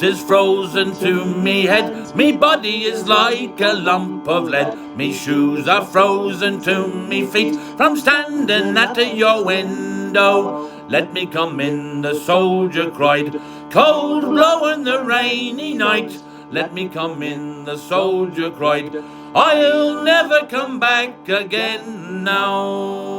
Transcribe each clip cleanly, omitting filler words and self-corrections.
'tis frozen to me head, me body is like a lump of lead, me shoes are frozen to me feet from standing at your window. Let me come in, the soldier cried, cold blowing the rainy night. Let me come in, the soldier cried, I'll never come back again now.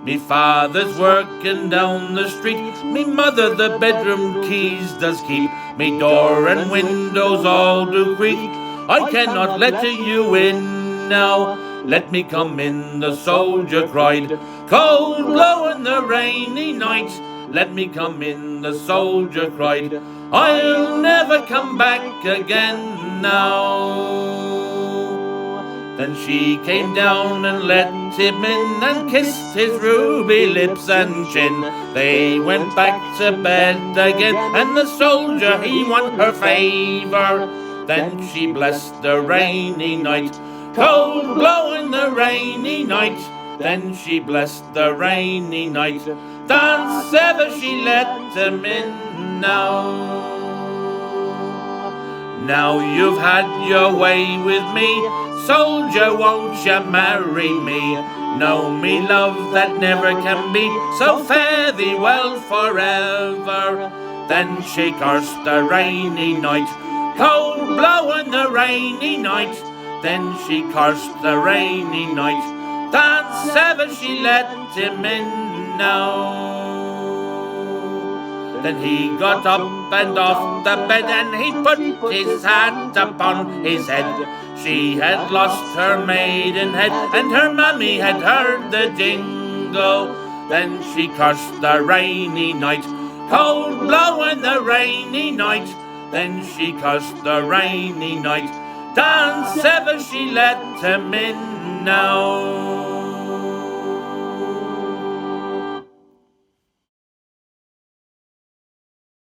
Me father's working down the street, me mother the bedroom keys does keep, me door and windows all do creak, I cannot let you in now. Let me come in, the soldier cried, cold blowing the rainy night. Let me come in, the soldier cried, I'll never come back again now. Then she came down and let him in and kissed his ruby lips and chin. They went back to bed again and the soldier he won her favour. Then she blessed the rainy night, cold blowing the rainy night. Then she blessed the rainy night, dance ever she let him in now. Now you've had your way with me, soldier, won't you marry me? Know me love that never can be, so fare thee well forever. Then she cursed the rainy night, cold blowing the rainy night. Then she cursed the rainy night, dance ever she let him in now. Then he got up and off the bed and he put his hat upon his head. She had lost her maidenhead and her mammy had heard the jingle. Then she cursed the rainy night, cold blowing the rainy night. Then she cursed the rainy night, dance ever she let him in now.